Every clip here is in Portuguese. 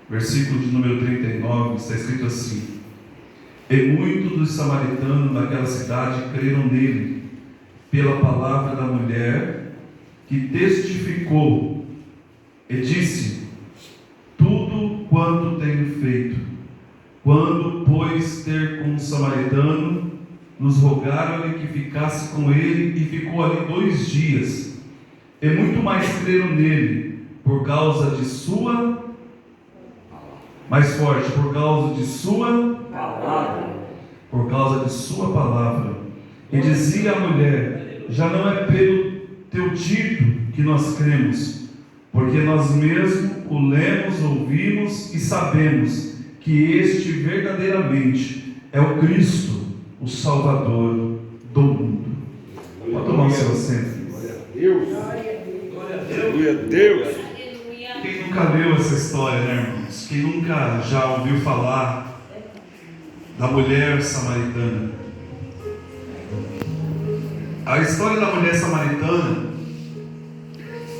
versículo de número 39, está escrito assim: E muitos dos samaritanos daquela cidade creram nele, pela palavra da mulher, que testificou, e disse: Tudo quanto tenho feito. Quando, pois, ter com um samaritano, nos rogaram-lhe que ficasse com ele, e ficou ali 2 dias. E muito mais creram nele, por causa de sua, mais forte, por causa de sua palavra. Por causa de sua palavra. E dizia a mulher: Já não é pelo teu dito que nós cremos, porque nós mesmos o lemos, ouvimos e sabemos que este verdadeiramente é o Cristo, o Salvador do mundo. Pode tomar o seu assento. Glória a Deus. Quem nunca leu essa história, né, irmãos? Quem nunca já ouviu falar da mulher samaritana? A história da mulher samaritana,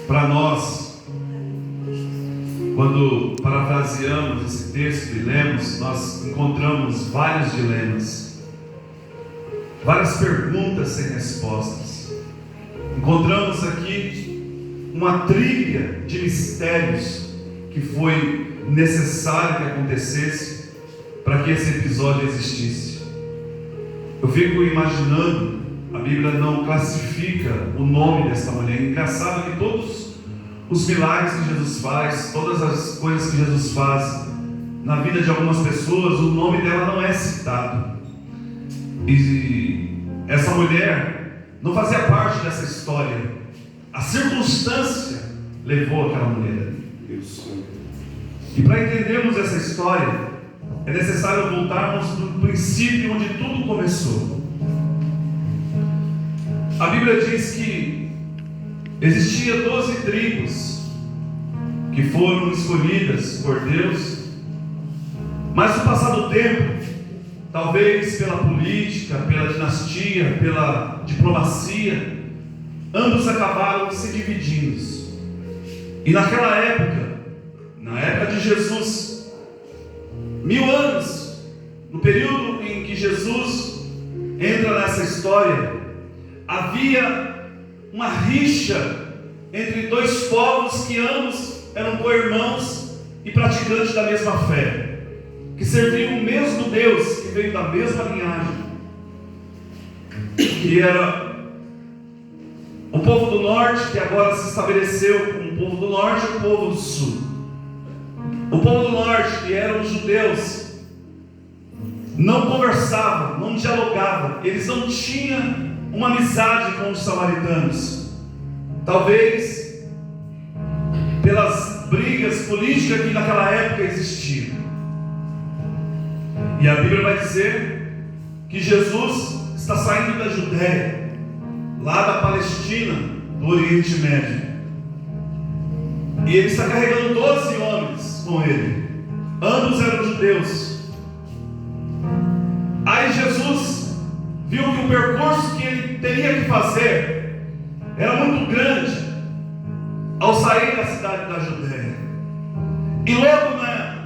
para nós, quando parafraseamos esse texto e lemos, nós encontramos vários dilemas, várias perguntas sem respostas. Encontramos aqui uma trilha de mistérios que foi necessário que acontecesse para que esse episódio existisse. Eu fico imaginando, a Bíblia não classifica o nome dessa mulher. É engraçado que todos os milagres que Jesus faz, todas as coisas que Jesus faz na vida de algumas pessoas, o nome dela não é citado. E essa mulher não fazia parte dessa história. A circunstância levou aquela mulher ali. E para entendermos essa história, é necessário voltarmos do princípio onde tudo começou. A Bíblia diz que existia 12 tribos que foram escolhidas por Deus, mas no passar do tempo, talvez pela política, pela dinastia, pela diplomacia, ambos acabaram se dividindo. E naquela época, na época de Jesus, 1000 anos, no período em que Jesus entra nessa história, havia uma rixa entre 2 povos que ambos eram co-irmãos e praticantes da mesma fé, que serviam o mesmo Deus, que veio da mesma linhagem, que era o povo do norte, que agora se estabeleceu como o povo do norte, e o povo do sul. O povo do norte, que eram os judeus, não conversavam, não dialogavam, eles não tinham uma amizade com os samaritanos, talvez pelas brigas políticas que naquela época existiam. E a Bíblia vai dizer que Jesus está saindo da Judéia, lá da Palestina, do Oriente Médio, e ele está carregando 12 homens com ele, ambos eram judeus. Aí Jesus viu que o percurso que ele teria que fazer era muito grande ao sair da cidade da Judéia. E logo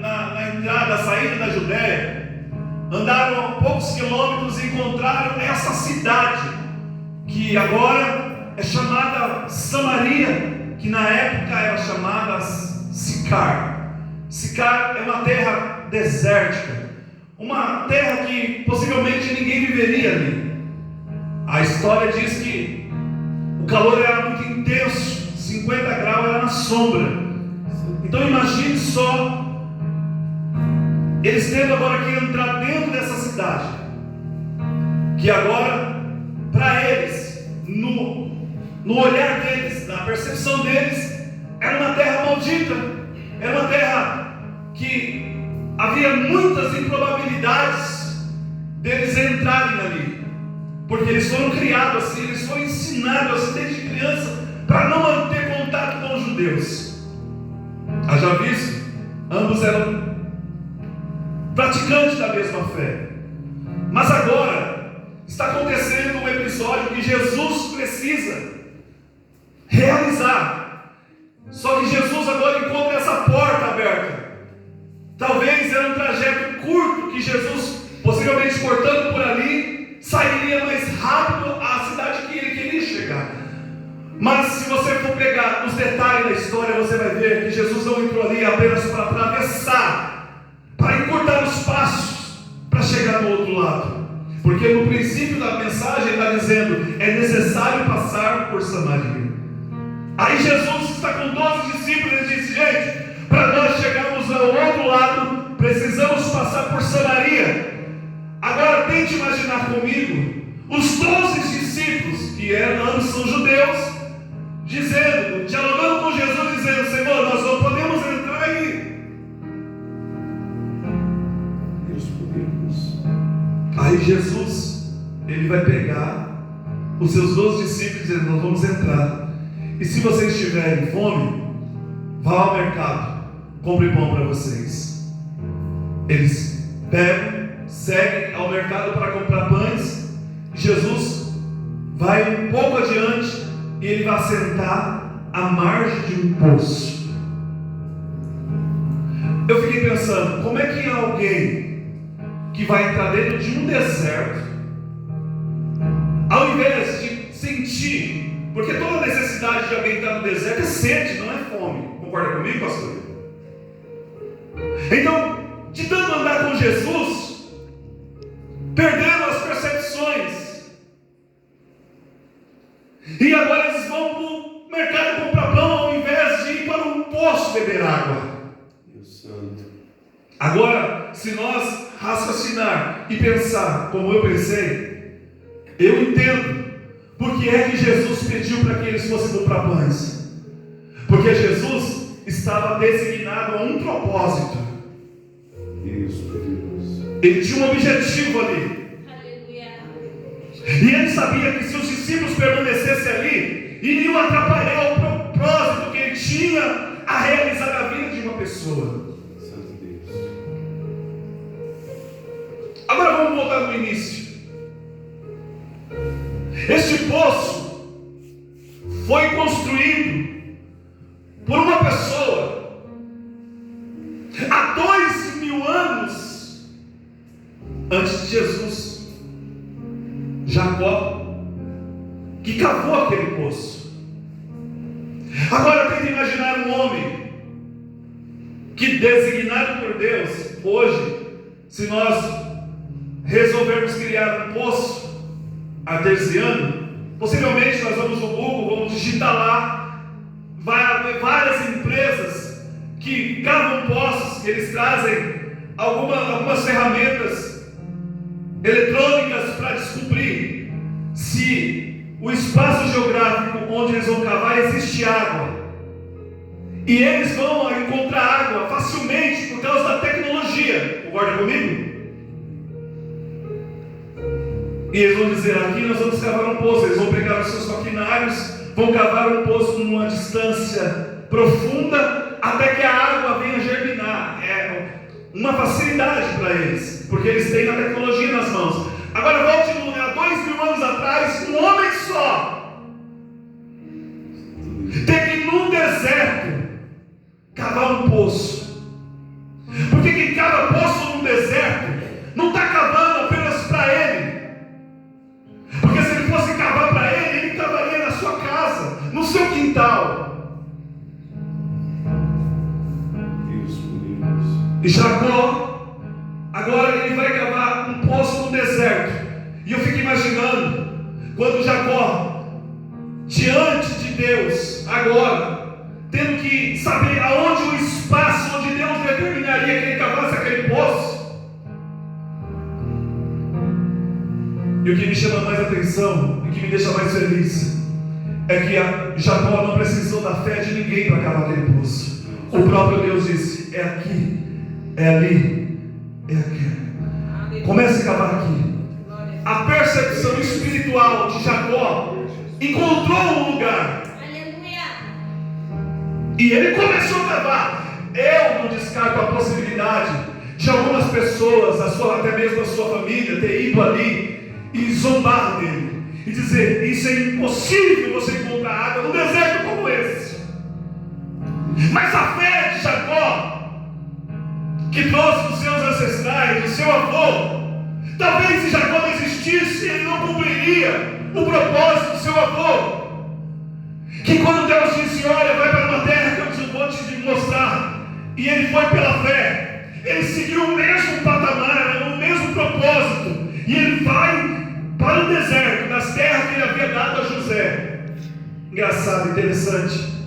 na entrada, a saída da Judéia, andaram poucos quilômetros e encontraram essa cidade, que agora é chamada Samaria, que na época era chamada Sicar. Sicar é uma terra desértica, uma terra que possivelmente ninguém viveria ali. A história diz que o calor era muito intenso, 50 graus era na sombra. Então imagine só, eles tendo agora que entrar dentro dessa cidade, que agora, para eles, no olhar deles, na percepção deles, era uma terra maldita, era uma terra que havia muitas improbabilidades deles entrarem ali, porque eles foram criados assim, eles foram ensinados assim desde criança para não manter contato com os judeus. Haja visto, ambos eram praticantes da mesma fé, mas agora está acontecendo um episódio que Jesus precisa realizar. Só que Jesus agora encontra essa porta aberta, Talvez era um trajeto curto que Jesus, possivelmente cortando por ali, sairia mais rápido à cidade que ele queria chegar. Mas se você for pegar os detalhes da história, você vai ver que Jesus não entrou ali apenas para atravessar, para encurtar os passos, para chegar do outro lado. Porque no princípio da mensagem está dizendo, é necessário passar por Samaria. Aí Jesus está com 12 discípulos e disse, gente, para nós chegarmos ao outro lado, precisamos passar por Samaria. Agora tente imaginar comigo, os 12 discípulos, que ambos são judeus, dialogando com Jesus, dizendo, Senhor, nós não podemos entrar aí. Aí Jesus, ele vai pegar os seus 12 discípulos e dizer, nós vamos entrar. E se vocês tiverem fome, vá ao mercado, compre pão para vocês. Eles pegam, seguem ao mercado para comprar pães. Jesus vai um pouco adiante e ele vai sentar à margem de um poço. Eu fiquei pensando, como é que alguém que vai entrar dentro de um deserto, ao invés de sentir, porque toda necessidade de alguém estar no deserto é sede, não é fome. Concorda comigo, pastor? Então, de tanto andar com Jesus, perderam as percepções. E agora eles vão para o mercado comprar pão, ao invés de ir para um poço beber água. Deus santo. Agora, se nós raciocinar e pensar como eu pensei, eu entendo por que é que Jesus pediu para que eles fossem comprar pães. Porque Jesus estava designado a um propósito. Ele tinha um objetivo ali. E ele sabia que se os discípulos permanecessem ali, iriam atrapalhar o propósito que ele tinha a realizar a vida de uma pessoa. Agora vamos voltar no início. Este poço foi construído por uma pessoa há 2000 anos antes de Jesus. Jacó, que cavou aquele poço. Agora tenta imaginar um homem que, designado por Deus, hoje, se nós resolvermos criar um poço artesiano, possivelmente nós vamos no Google, vamos digitar lá, vai haver várias empresas que cavam poços, que eles trazem algumas ferramentas eletrônicas para descobrir se o espaço geográfico onde eles vão cavar existe água. E eles vão encontrar água facilmente por causa da tecnologia. Concorda comigo? E eles vão dizer, aqui nós vamos cavar um poço. Eles vão pegar os seus maquinários, vão cavar um poço numa distância profunda até que a água venha germinar. É uma facilidade para eles, porque eles têm a tecnologia nas mãos. Agora volte há 2000 anos atrás, um homem só teve num deserto cavar um poço. Porque quem cava poço num deserto não está cavando apenas para ele. Porque se ele fosse cavar para ele, ele cavaria na sua casa, no seu quintal. E Jacó, agora ele vai cavar um poço no deserto. E eu fico imaginando, quando Jacó, diante de Deus, agora, tendo que saber aonde o espaço onde Deus determinaria que ele cavasse aquele poço. E o que me chama mais atenção, e que me deixa mais feliz, é que Jacó não precisou da fé de ninguém para cavar aquele poço. O próprio Deus disse, é aqui, é ali, é aqui. Comece a cavar aqui. A percepção espiritual de Jacó encontrou um lugar. E ele começou a cavar. Eu não descarto a possibilidade de algumas pessoas, até mesmo a sua família, ter ido ali e zombar dele e dizer, isso é impossível você encontrar água num deserto como esse. Mas a fé de Jacó, que trouxe dos seus ancestrais, do seu avô. Talvez se Jacó não existisse, ele não cumpriria o propósito do seu avô. Que quando Deus disse: olha, vai para uma terra que eu vou te mostrar, e ele foi pela fé, ele seguiu o mesmo patamar, o mesmo propósito, e ele vai para o deserto, nas terras que ele havia dado a José. Engraçado, interessante,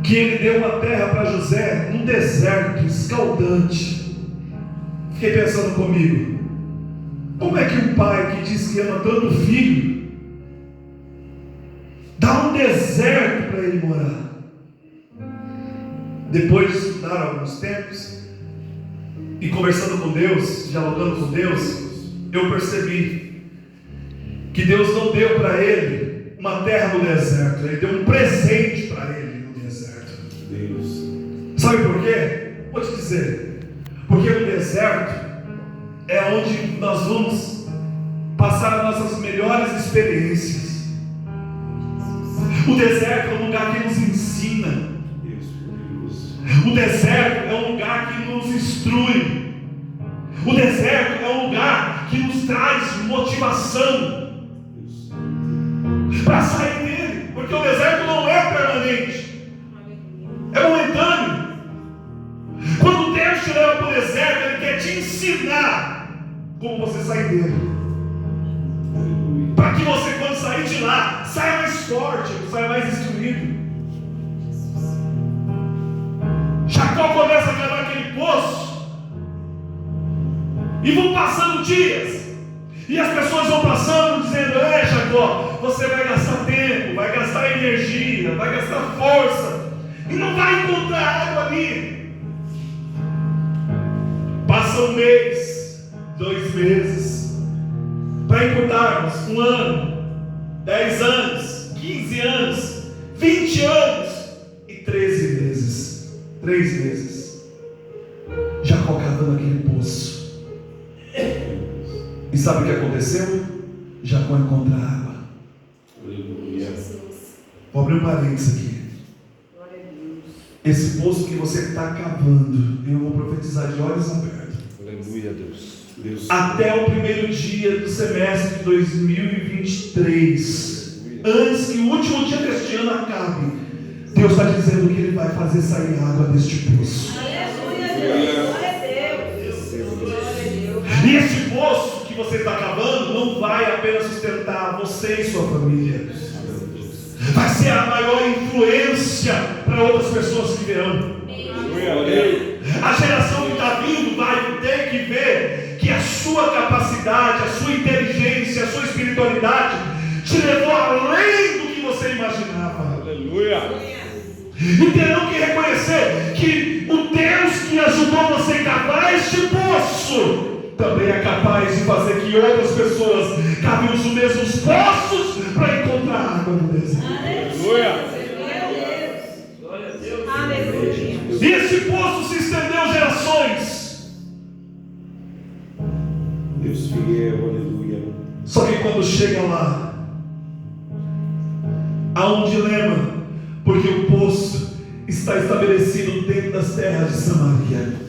que ele deu uma terra para José num deserto escaldante. Fiquei pensando comigo, como é que um pai que diz que ama tanto o filho dá um deserto para ele morar? Depois de estudar alguns tempos e conversando com Deus, dialogando com Deus, eu percebi que Deus não deu para ele uma terra no deserto, ele deu um presente para ele no deserto. Deus. Sabe por quê? Vou te dizer, porque no deserto é onde nós vamos passar as nossas melhores experiências. O deserto é um lugar que nos ensina. O deserto é um lugar que nos instrui. O deserto é um lugar que nos traz motivação para sair dele, porque o deserto não é permanente, é momentâneo. Quando Deus te leva para o deserto, Ele quer te ensinar como você sair dele, para que você, quando sair de lá, saia mais forte, saia mais instruído. Jacó começa a cavar aquele poço, e vão passando dias, e as pessoas vão passando dizendo: Jacó, você vai gastar tempo, vai gastar energia, vai gastar força, e não vai encontrar água ali. Passa um mês, 2 meses, para encurtarmos 1 ano, 10 anos, 15 anos, 20 anos e 13 meses. 3 meses. Jacó cavando aquele poço. E sabe o que aconteceu? Jacó encontra água. Vou abrir um parênteses aqui. Esse poço que você está cavando, eu vou profetizar de olhos abertos. Aleluia, Deus. Até o primeiro dia do semestre de 2023, antes que o último dia deste ano acabe, Deus está dizendo que Ele vai fazer sair água deste poço. Aleluia, Deus. Glória a Deus. E esse poço que você está cavando não vai apenas sustentar você e sua família, vai ser a maior influência para outras pessoas que virão. A geração que está vindo vai ter que ver que a sua capacidade, a sua inteligência, a sua espiritualidade te levou além do que você imaginava. Aleluia. E terão que reconhecer que o Deus que ajudou você a cavar este poço também é capaz de fazer que outras pessoas cavem os mesmos poços para encontrar água no deserto. Aleluia. E esse poço se estendeu gerações. Deus fiel, aleluia. Só que quando chega lá, há um dilema, porque o poço está estabelecido dentro das terras de Samaria.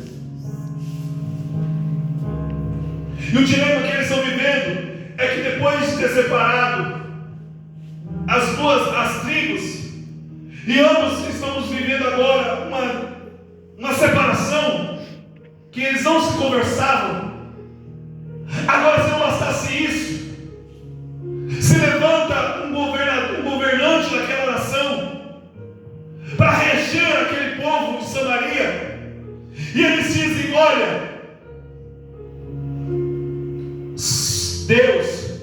E o dilema que eles estão vivendo é que depois de ter separado as tribos, e ambos estamos vivendo agora uma separação, que eles não se conversavam. Agora, se não bastasse isso, se levanta um governante daquela nação para reger aquele povo de Samaria, e eles dizem: olha, Deus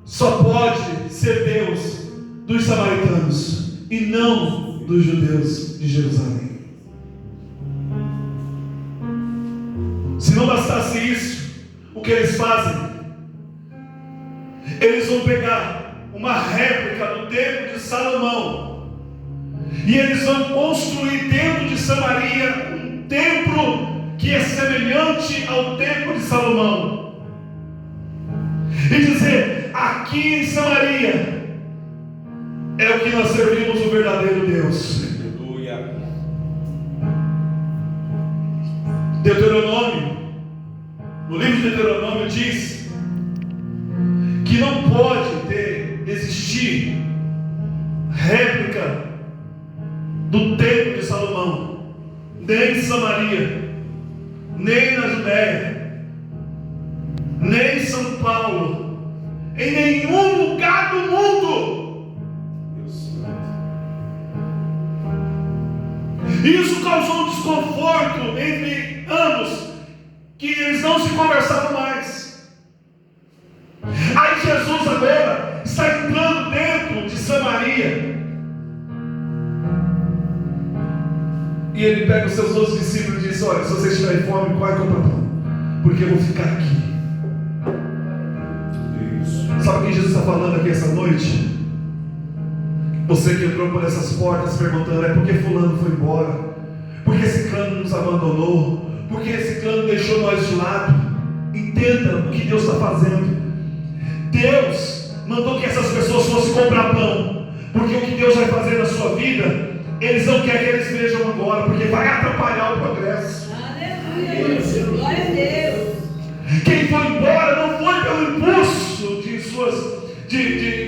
só pode ser Deus dos samaritanos e não dos judeus de Jerusalém. Se não bastasse isso, o que eles fazem? Eles vão pegar uma réplica do templo de Salomão e eles vão construir dentro de Samaria um templo que é semelhante ao templo de Salomão, e dizer: aqui em Samaria é o que nós servimos o verdadeiro Deus. Aleluia. Deuteronômio, no livro de Deuteronômio diz que não pode existir réplica do templo de Salomão, nem em Samaria, nem na Judéia, nem em São Paulo, em nenhum lugar do mundo. Isso causou um desconforto entre ambos, que eles não se conversavam mais. Aí Jesus agora está entrando dentro de Samaria, e ele pega os seus 12 discípulos e diz: olha, se vocês tiverem fome, vai comprar pão, porque eu vou ficar aqui. Sabe o que Jesus está falando aqui essa noite? Você que entrou por essas portas perguntando: é porque fulano foi embora, porque esse clã nos abandonou, porque esse clã deixou nós de lado. Entenda o que Deus está fazendo. Deus mandou que essas pessoas fossem comprar pão, porque o que Deus vai fazer na sua vida, eles não querem que eles vejam agora, porque vai atrapalhar o progresso. Aleluia, glória a Deus. Quem foi embora não foi pelo impulso de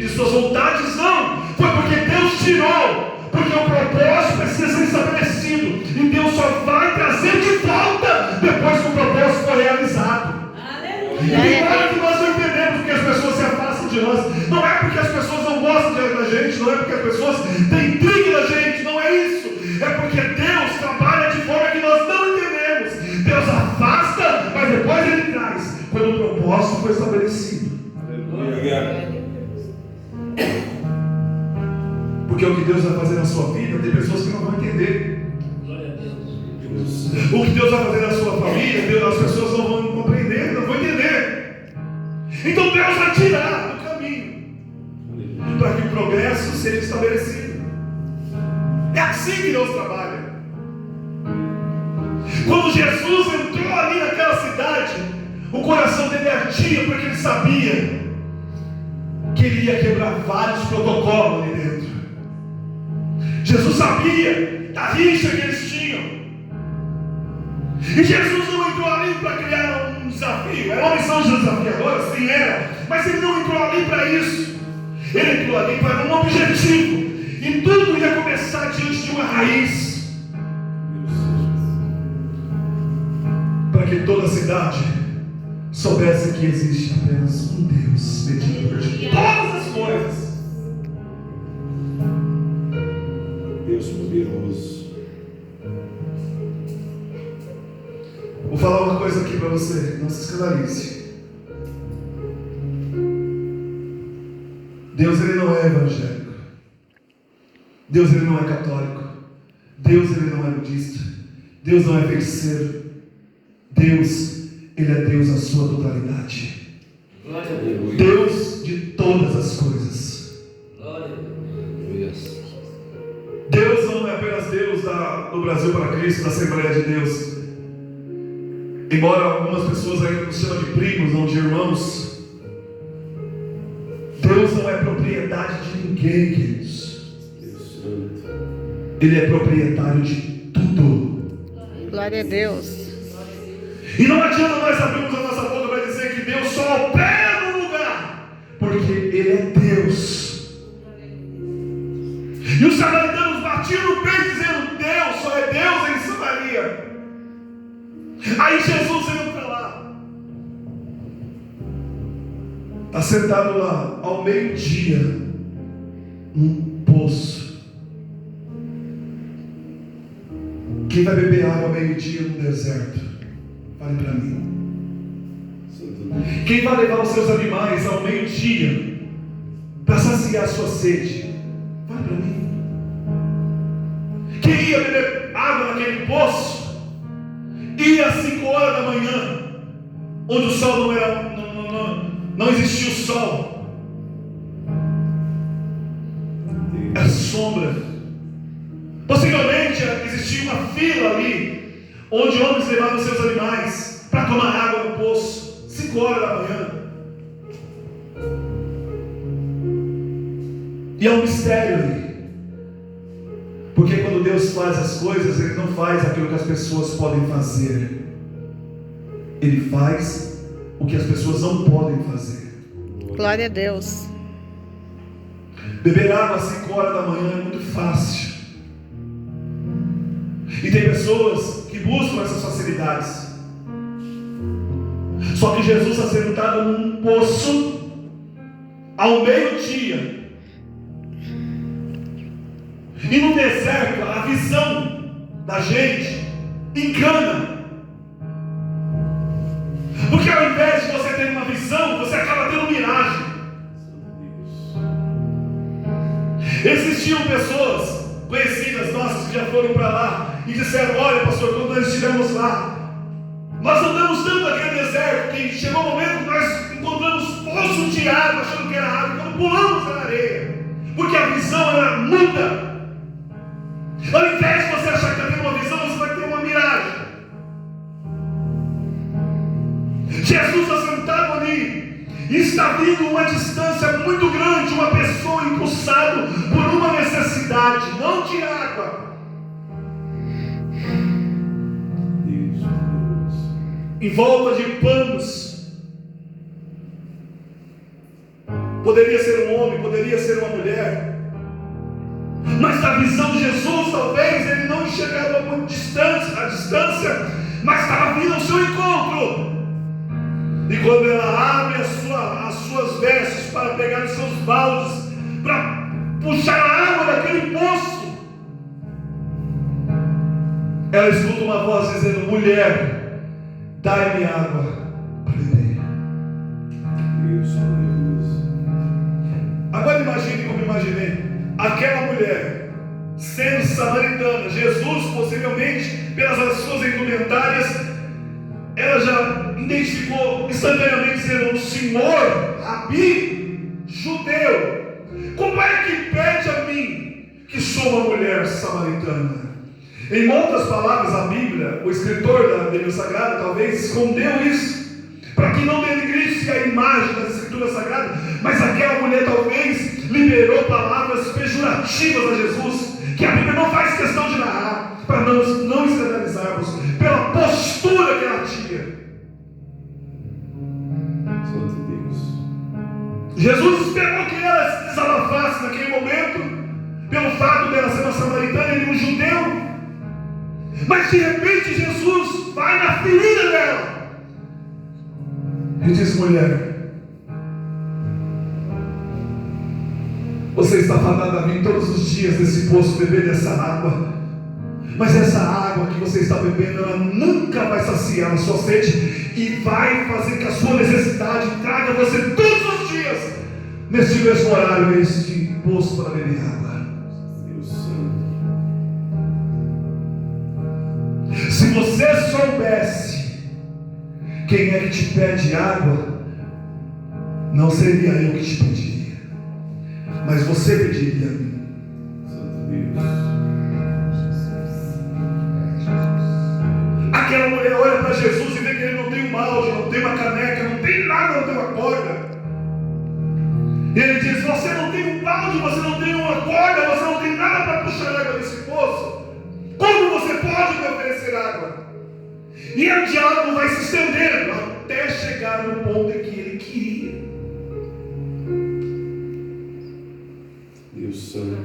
suas vontades, não. Foi porque Deus tirou, porque o propósito precisa ser estabelecido, e Deus só vai trazer de volta depois que o propósito for realizado. Aleluia. E olha que nós não entendemos porque as pessoas se afastam de nós. Não é porque as pessoas não gostam da gente, não é porque as pessoas têm intriga da gente, não é isso. É porque Deus trabalha de forma que nós não entendemos. Deus afasta, mas depois Ele traz, quando o propósito foi estabelecido. Porque o que Deus vai fazer na sua vida, tem pessoas que não vão entender. O que Deus vai fazer na sua família, as pessoas não vão compreender, não vão entender. Então Deus vai tirar do caminho, para que o progresso seja estabelecido. É assim que Deus trabalha. Quando Jesus entrou ali naquela cidade, o coração dele ardia, porque ele sabia que ele ia quebrar vários protocolos ali dentro. Jesus sabia da rixa que eles tinham. E Jesus não entrou ali para criar um desafio. Era uma missão desafiadora, sim era. Mas ele não entrou ali para isso. Ele entrou ali para um objetivo. E tudo ia começar diante de uma raiz. Para que toda a cidade soubesse que existe apenas um Deus mediador de todas as coisas. Deus poderoso. Vou falar uma coisa aqui para você, não se escandalize. Deus, ele não é evangélico. Deus, ele não é católico. Deus, ele não é budista. Deus não é feiticeiro. Deus, ele é Deus na sua totalidade. Deus de todas as coisas. Deus não é apenas Deus do Brasil para Cristo, da Assembleia de Deus. Embora algumas pessoas ainda nos chamam de primos, não de irmãos, Deus não é propriedade de ninguém, queridos. Ele é proprietário de tudo. Glória a Deus. E não adianta nós abrirmos a nossa boca para dizer que Deus só opera no lugar, porque Ele é Deus. E os samaritanos batiam no peito dizendo: Deus, só é Deus em Samaria. Aí Jesus indo para lá, está sentado lá ao meio-dia, num poço. Quem vai beber água ao meio-dia no deserto? Fale para mim. Quem vai levar os seus animais ao meio-dia para saciar a sua sede? Fale para mim. Quem ia beber água naquele poço ia às 5 horas da manhã, onde o sol não existia o sol, era sombra. Possivelmente existia uma fila ali, onde homens levavam seus animais para tomar água no poço, 5 horas da manhã. E é um mistério ali, porque quando Deus faz as coisas, Ele não faz aquilo que as pessoas podem fazer, Ele faz o que as pessoas não podem fazer. Glória a Deus. Beber água às 5 horas da manhã é muito fácil. E tem pessoas que buscam essas facilidades. Só que Jesus está sentado num poço ao meio-dia. E no deserto, a visão da gente engana. Porque ao invés de você ter uma visão, você acaba tendo miragem. Existiam pessoas conhecidas nossas que já foram para lá e disseram: olha, pastor, quando nós estivemos lá, nós andamos tanto naquele deserto que chegou um momento que nós encontramos poços de água, achando que era água, quando pulamos na areia, porque a visão era muda. Ao invés de você achar que está tendo uma visão, você vai ter uma miragem. Jesus está sentado ali e está vindo uma distância muito grande, uma pessoa impulsada por uma necessidade, não de água. Em volta de panos. Poderia ser um homem, poderia ser uma mulher. Mas na visão de Jesus, talvez ele não enxergava muito a distância, mas estava vindo ao seu encontro. E quando ela abre as suas vestes para pegar os seus baldes, para puxar a água daquele poço, ela escuta uma voz dizendo: mulher, dai-me água para beber. Agora imagine como imaginei. Aquela mulher, sendo samaritana, Jesus possivelmente, pelas suas indumentárias, ela já identificou instantaneamente sendo um senhor, rabi, judeu. Como é que pede a mim, que sou uma mulher samaritana? Em outras palavras, a Bíblia, o escritor da Bíblia Sagrada talvez escondeu isso, para que não denigrisse a imagem das Escrituras Sagradas, mas aquela mulher talvez liberou palavras pejorativas a Jesus, que a Bíblia não faz questão de narrar, para não escandalizarmos, pela postura que ela tinha. Santo Deus. Jesus esperou que ela se desabafasse naquele momento, pelo fato dela ser uma samaritana e um judeu, mas de repente Jesus vai na ferida dela e diz: mulher, você está fadada a vir todos os dias desse poço beber dessa água, mas essa água que você está bebendo, ela nunca vai saciar a sua sede e vai fazer que a sua necessidade traga você todos os dias neste mesmo horário, neste poço para beber água. Deus Santo. Se você soubesse quem é que te pede água, não seria eu que te pediria, mas você pediria a mim. Santo Deus. Aquela mulher olha para Jesus e vê que ele não tem um balde, não tem uma caneca, não tem nada, não tem uma corda. E ele diz: você não tem um balde, você não tem uma corda, você não tem nada para puxar água desse poço. Como você pode me oferecer água? E o diálogo vai se estendendo até chegar no ponto em que ele queria. Deus Santo.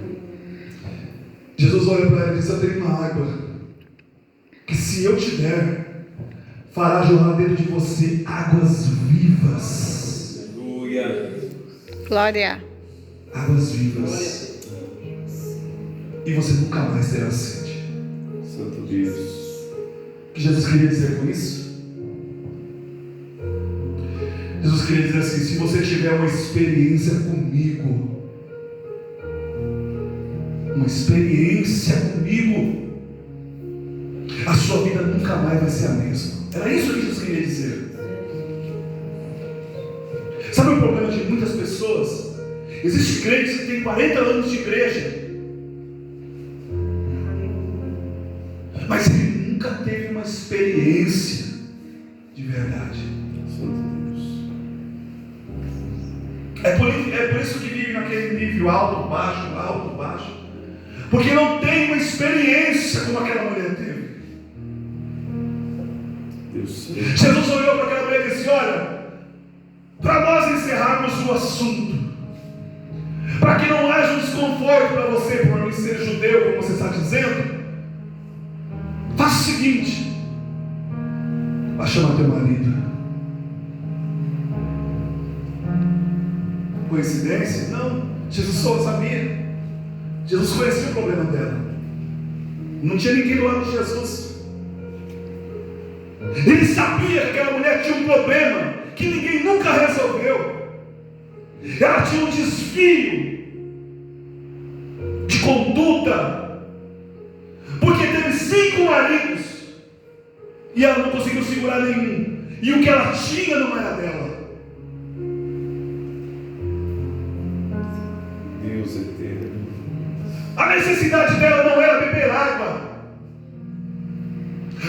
Jesus olha para ela e diz: eu tenho uma água que, se eu te der, fará jorrar dentro de você águas vivas. Aleluia. Glória. Águas vivas. E você nunca mais terá sede. Santo Deus. O que Jesus queria dizer com isso? Jesus queria dizer assim: se você tiver uma experiência comigo, a sua vida nunca mais vai ser a mesma. Era isso que Jesus queria dizer. Sabe o problema de muitas pessoas? Existem crentes que têm 40 anos de igreja, mas ele nunca teve uma experiência de verdade. Santo Deus. É por isso que vive naquele nível alto, baixo, porque não tem uma experiência como aquela mulher teve. Deus Santo. Jesus olhou agora, para nós encerrarmos o assunto, para que não haja um desconforto para você por não ser judeu, como você está dizendo, faça o seguinte: vai chamar teu marido. Coincidência? Não. Jesus só sabia. Jesus conhecia o problema dela. Não tinha ninguém do lado de Jesus. Ele sabia que aquela mulher tinha um problema que ninguém nunca resolveu. Ela tinha um desvio de conduta, porque teve 5 maridos e ela não conseguiu segurar nenhum, e o que ela tinha não era dela. Deus eterno. A necessidade dela não era beber água.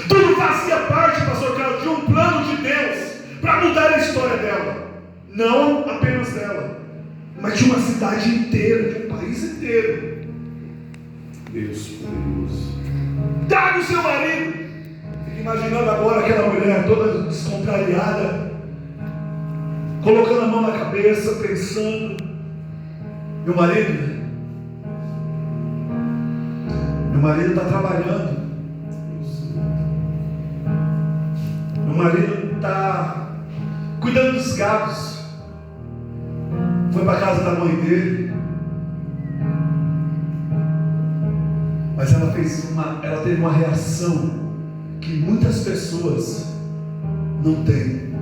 Tudo fazia parte, pastor Carlos, de um plano de Deus para mudar a história dela. Não apenas dela, mas de uma cidade inteira, de um país inteiro. Deus poderoso. Dá no seu marido. Fica imaginando agora aquela mulher toda descontrariada, colocando a mão na cabeça, pensando: meu marido está trabalhando, meu marido está cuidando dos gatos, foi para a casa da mãe dele. Mas ela teve uma reação que muitas pessoas não têm.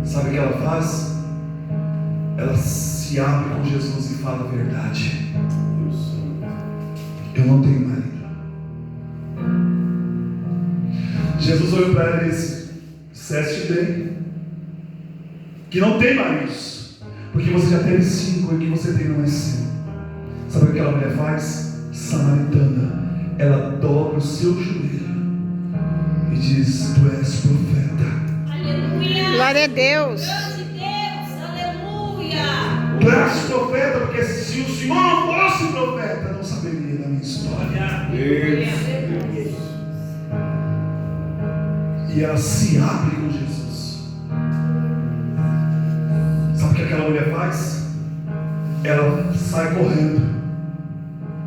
Sabe o que ela faz? Ela se abre com Jesus e fala a verdade: eu não tenho marido. Jesus olhou para ela e disse: disseste bem, que não tem maridos, porque você já teve 5 e o que você tem não é seu. Sabe o que aquela mulher faz? Samaritana. Ela dobra o seu joelho e diz: tu és profeta. Aleluia. Glória a Deus. Deus de Deus. Aleluia. Tu és profeta, porque se o Senhor não fosse profeta, não saberia da minha história. Deus. E ela se abre com Jesus. Sabe o que aquela mulher faz? Ela sai correndo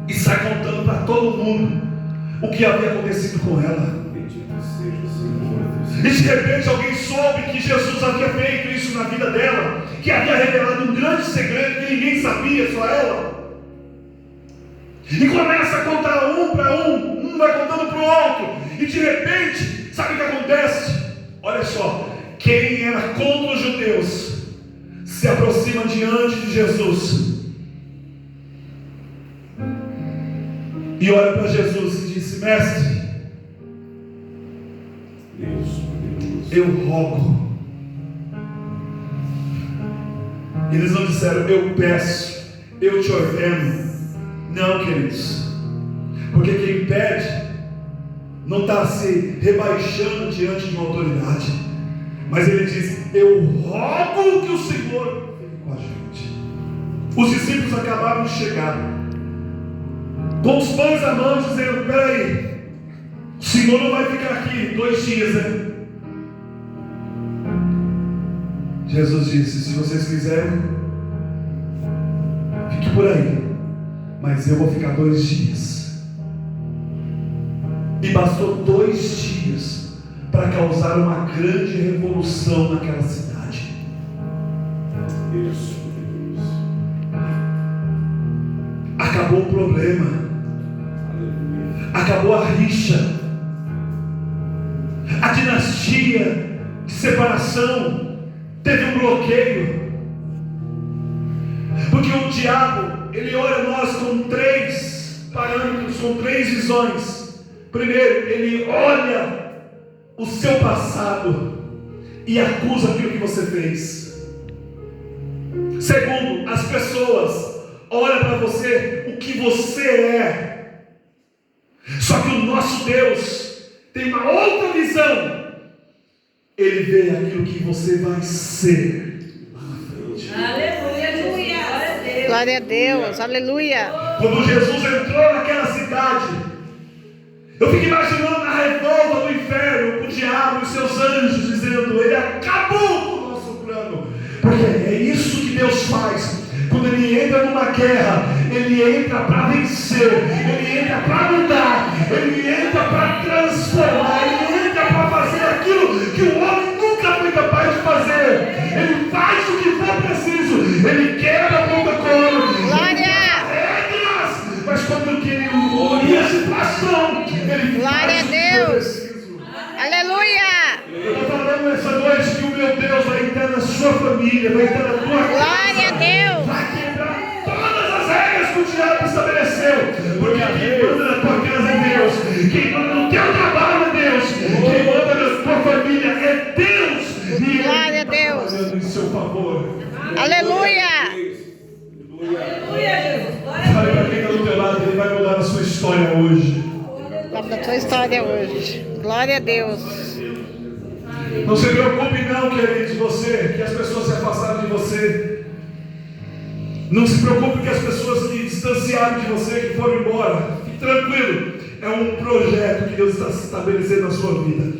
e sai contando para todo mundo o que havia acontecido com ela. Bendito seja o Senhor. E de repente alguém soube que Jesus havia feito isso na vida dela, que havia revelado um grande segredo que ninguém sabia, só ela. E começa a contar um para um vai contando para o outro, e de repente, sabe o que acontece? Olha só, quem era contra os judeus se aproxima diante de Jesus e olha para Jesus e disse: mestre, Deus poderoso. eu rogo. Eles não disseram: eu peço, eu te ordeno. Não, queridos, porque quem pede não está se rebaixando diante de uma autoridade, mas ele diz: eu rogo que o Senhor venha com a gente. Os discípulos acabaram de chegar com os pães à mão, dizendo: peraí, o Senhor não vai ficar aqui 2 dias, né? Jesus disse: se vocês quiserem, fique por aí, mas eu vou ficar 2 dias. E bastou 2 dias para causar uma grande revolução naquela cidade. Deus poderoso. Acabou o problema, Aleluia. acabou a rixa, a dinastia de separação teve um bloqueio, porque o diabo, ele olha nós com 3 parâmetros, com 3 visões. Primeiro, ele olha o seu passado e acusa aquilo que você fez. Segundo, as pessoas olham para você o que você é. Só que o nosso Deus tem uma outra visão. Ele vê aquilo que você vai ser lá na frente. Aleluia. Glória a Deus. Aleluia. Quando Jesus entrou naquela cidade, eu fico imaginando a revolta do inferno, o diabo. diabo e os seus anjos, dizendo: ele acabou com o nosso plano. Porque é isso que Deus faz. Quando Ele entra numa guerra, Ele entra para vencer, Ele entra para mudar, Ele entra para transformar, Ele entra para fazer aquilo que o homem nunca foi capaz de fazer. Ele faz o que for preciso, Ele quebra a protocolo, Glória! regras, mas quando Ele unia a situação, Ele Glória faz a o que for Deus! preciso. Aleluia! Eu estou falando essa noite que o meu Deus vai entrar na sua família, vai entrar na tua casa. Glória a Deus! Vai quebrar todas as regras que o diabo estabeleceu. Porque quem manda na tua casa é Deus. Quem manda no teu trabalho é Deus. Quem manda na tua família é Deus. E Glória a Ele Deus. está fazendo em seu favor. Aleluia! Aleluia, Jesus. Glória a Fale para quem está do teu lado, Ele vai mudar a sua história hoje. Vamos da tua história hoje. Glória a Deus. Não se preocupe não, queridos, você, que as pessoas se afastaram de você. Não se preocupe que as pessoas que distanciaram de você, que foram embora. Fique tranquilo. É um projeto que Deus está estabelecendo na sua vida.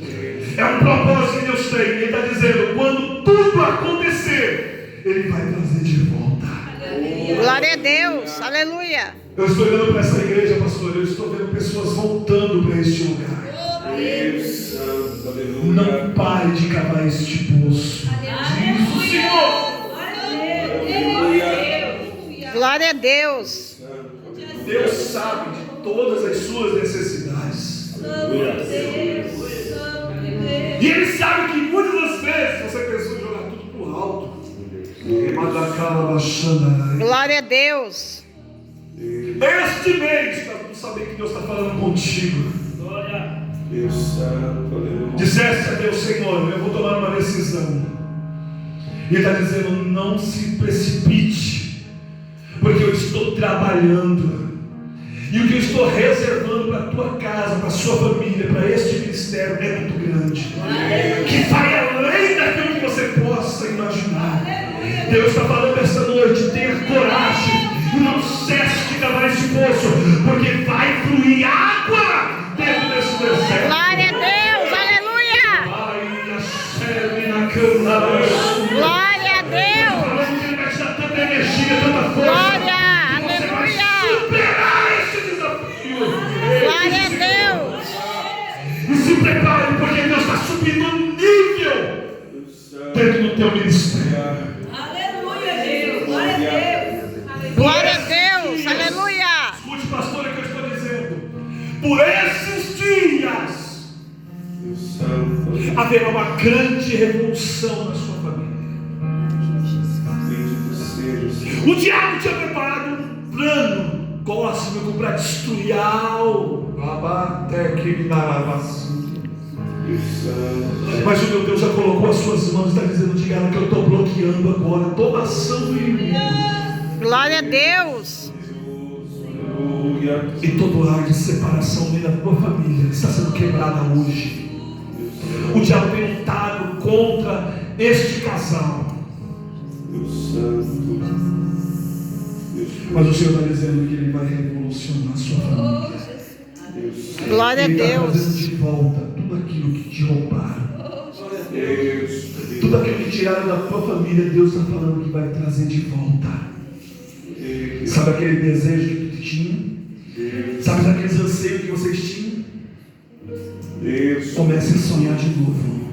É um propósito que Deus tem. Ele está dizendo: quando tudo acontecer, Ele vai trazer de volta. Glória a Deus. Aleluia. Eu estou olhando para essa igreja, pastor. Eu estou vendo pessoas voltando para este lugar. Deus Santo, aleluia. Não pare de cavar este poço. Diz o Senhor. Glória a Deus. Deus sabe de todas as suas necessidades. E Ele sabe que muitas das vezes você pensou em jogar tudo para o alto. Glória a Deus. Este mês, para tu saber que Deus está falando contigo. Deus Santo, aleluia. Disseste a Deus: Senhor, eu vou tomar uma decisão. E Ele está dizendo: não se precipite, porque eu estou trabalhando. E o que eu estou reservando para a tua casa, para a sua família, para este ministério é muito grande. Que vai além daquilo que você possa imaginar. Deus está falando esta noite: tenha coragem e não cesse de cavar esse poço, porque vai fluir água dentro desse deserto. Glória a Deus. Aleluia. Glória a Deus. Falando que Ele vai te dar tanta energia, tanta força. Glória. Você vai Aleluia. superar esse desafio. Glória a Deus. E se prepare, porque Deus está subindo o nível dentro do teu ministério. Aleluia, Jesus. Glória a Deus. Glória a Deus. Aleluia. Escute, pastor, o que eu estou dizendo. Por esses dias Deus Santo, aleluia. haverá uma grande revolução na sua família. Bendito seja o Senhor. O diabo tinha preparado um plano cósmico para destruir algo. Até que me dará. Deus Santo, Mas o meu Deus já colocou as suas mãos e está dizendo: diga ela que eu estou bloqueando agora toda ação do inimigo. Glória a Deus. aleluia. E todo ar de separação dentro da tua família está sendo quebrada hoje. O diabo tem lutado contra este casal, Deus Santo, Deus mas o Senhor está dizendo que Ele vai revolucionar a sua família. Deus Glória a Ele está Deus. trazendo de volta tudo aquilo que te roubaram. Deus, Tudo aquilo que tiraram da tua família, Deus está falando que vai trazer de volta. Sabe aquele desejo que tu tinha? Sabe aqueles anseios que vocês tinham? Deus, Comece a sonhar de novo,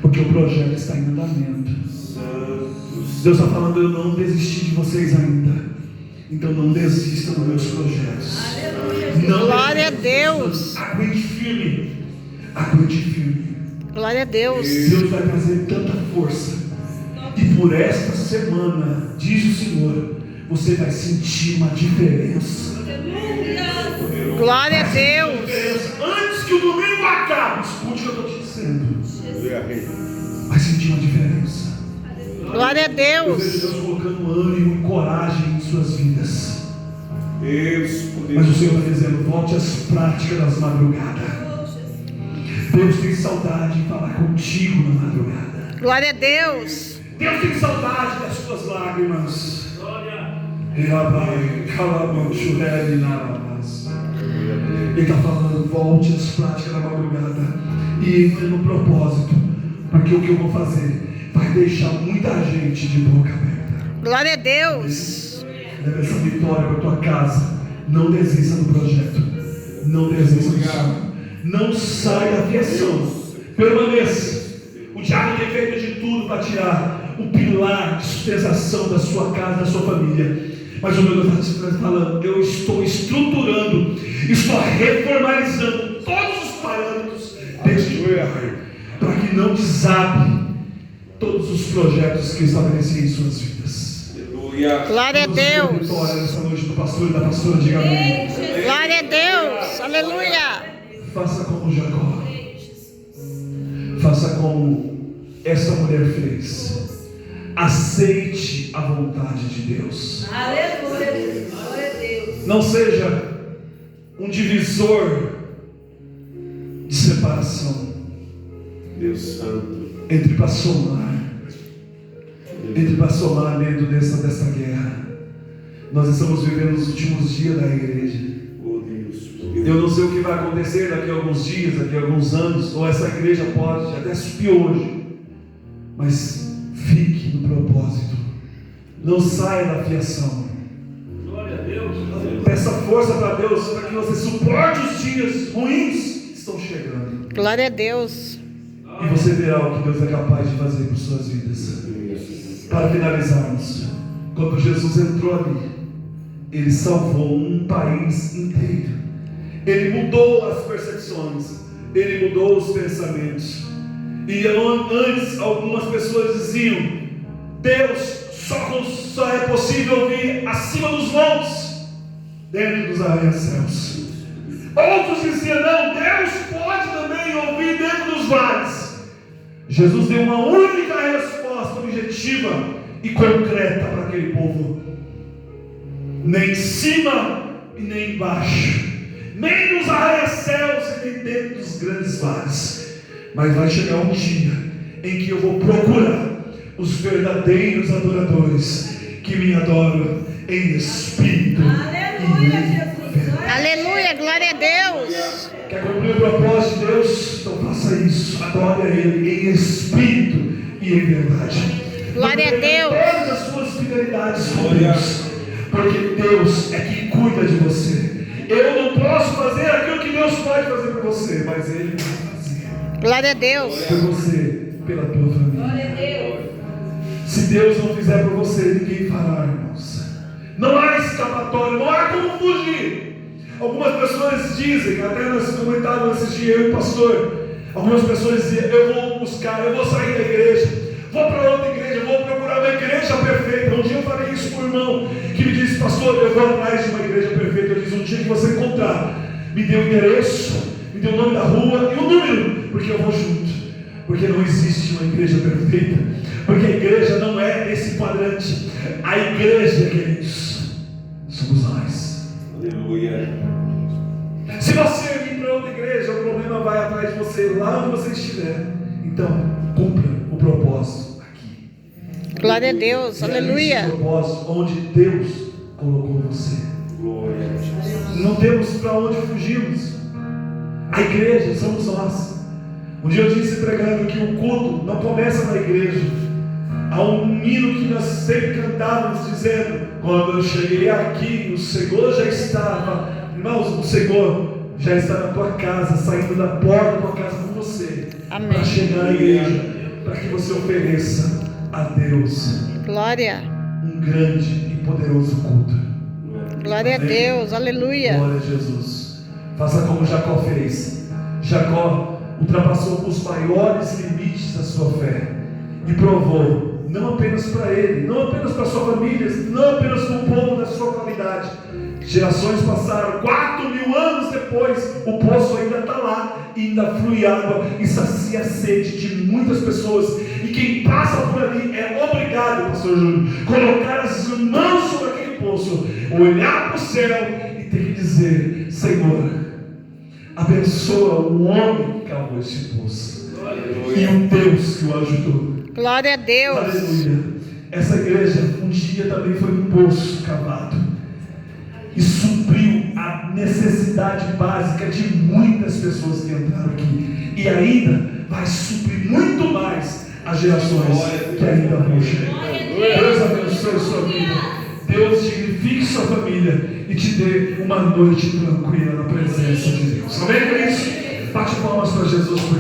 porque o projeto está em andamento. Santo, Deus está falando: eu não desisti de vocês ainda, então não desistam dos meus projetos. Não Glória a desistam. Deus. Aguente firme, aguente firme. Glória a Deus. Deus vai trazer tanta força, e por esta semana, diz o Senhor, você vai sentir uma diferença. Glória a Deus. Antes que o domingo acabe, escute o que eu estou te dizendo. aleluia, Rei. Vai sentir uma diferença. Glória a Eu Deus. vejo Deus colocando ânimo e coragem em suas vidas. Deus, Mas o Senhor poderoso. está dizendo: volte às práticas das madrugadas. Deus tem saudade de falar contigo na madrugada. Glória a Deus. Deus tem saudade das suas lágrimas. Ele está falando, volte às práticas da madrugada e entre no propósito, porque o que eu vou fazer vai deixar muita gente de boca aberta. Glória a Deus. Leve essa vitória para a tua casa. Não desista do projeto. Não desista do sonho. Não saia da fiação. Permaneça. O diabo tem feito de tudo para tirar o pilar de sustentação da sua casa, da sua família. Mas o meu Deus está falando, eu estou estruturando, estou reformalizando todos os parâmetros deste lugar, para que não desabe todos os projetos que eu estabeleci em suas vidas. Glória a Deus. Vitória nessa noite do pastor e da pastora, diga amém. Glória a Deus. Aleluia. Faça como Jacó. Faça como essa mulher fez. Aceite a vontade de Deus. Aleluia. Glória a Deus. Não seja um divisor de separação Deus Santo. entre para somar dentro dessa guerra. Nós estamos vivendo os últimos dias da igreja. Oh Deus. Eu não sei o que vai acontecer daqui a alguns dias, daqui a alguns anos, ou essa igreja pode até subir hoje, mas fique no propósito, não saia da fiação. Glória a Deus. Peça força para Deus, para que você suporte os dias ruins que estão chegando, Glória a Deus. e você verá o que Deus é capaz de fazer por suas vidas. Para finalizarmos, quando Jesus entrou ali, Ele salvou um país inteiro. Ele mudou as percepções, Ele mudou os pensamentos. E antes algumas pessoas diziam, Deus só é possível ouvir acima dos montes, dentro dos arranha-céus. Outros diziam, não, Deus pode também ouvir dentro dos vales. Jesus deu uma única resposta objetiva e concreta para aquele povo: nem em cima e nem embaixo, nem nos arranha-céus e nem dentro dos grandes vales. Mas vai chegar um dia em que eu vou procurar os verdadeiros adoradores que me adoram em espírito Aleluia, e em Jesus. verdade. Aleluia. Glória a Deus. Quer cumprir o propósito de Deus? Então faça isso. Adore a Ele em espírito e em verdade. Glória a Deus. Todas as suas fidelidades com Deus, porque Deus é quem cuida de você. Eu não posso fazer aquilo que Deus pode fazer por você, mas Ele vai fazer Glória a Deus. por você, pela tua família. Glória a Deus. Se Deus não fizer por você, ninguém fará, irmãos. Não há escapatória, não há como fugir. Algumas pessoas dizem, até nós comentávamos esses dias, eu e o pastor, algumas pessoas diziam, eu vou buscar, eu vou sair da igreja, vou para outra igreja, vou procurar uma igreja perfeita. Um dia eu falei isso para o irmão que me disse, pastor, eu vou atrás de uma igreja perfeita. Eu disse, um dia que você encontrar, me dê o endereço, me dê o nome da rua e o número, porque eu vou junto. Porque não existe uma igreja perfeita, porque a igreja não é esse quadrante. A igreja, queridos, somos nós. Aleluia. Se você vir para outra igreja, o problema vai atrás de você, lá onde você estiver. Então, cumpra o propósito aqui. Glória a Deus. Aleluia. O propósito onde Deus colocou você. Glória a Deus. Não temos para onde fugirmos. A igreja somos nós. Um dia eu disse pregando que o culto não começa na igreja. Há um hino que nós sempre cantávamos dizendo, quando eu cheguei aqui, o Senhor já estava. Irmãos, o Senhor já está na tua casa, saindo da porta da tua casa com você. Amém. Para chegar à igreja, para que você ofereça a Deus Glória. um grande e poderoso culto. Glória a Deus. Aleluia. Glória a Jesus. Faça como Jacó fez. Jacó ultrapassou os maiores limites da sua fé e provou, não apenas para ele, não apenas para sua família, não apenas para o povo da sua qualidade. Gerações passaram, 4.000 anos depois, o poço ainda está lá, e ainda flui água e sacia a sede de muitas pessoas. E quem passa por ali é obrigado, pastor Júlio, colocar as mãos sobre aquele poço, olhar para o céu e ter que dizer, Senhor, abençoa o homem que cavou esse poço e o Deus que o ajudou. Glória a Deus. Aleluia. Essa igreja um dia também foi um poço cavado. e supriu a necessidade básica de muitas pessoas que entraram aqui, e ainda vai suprir muito mais as gerações que ainda vão chegar. Deus abençoe sua vida. Deus dignifique sua família e te dê uma noite tranquila na presença de Deus. Amém, por isso? Bate palmas para Jesus.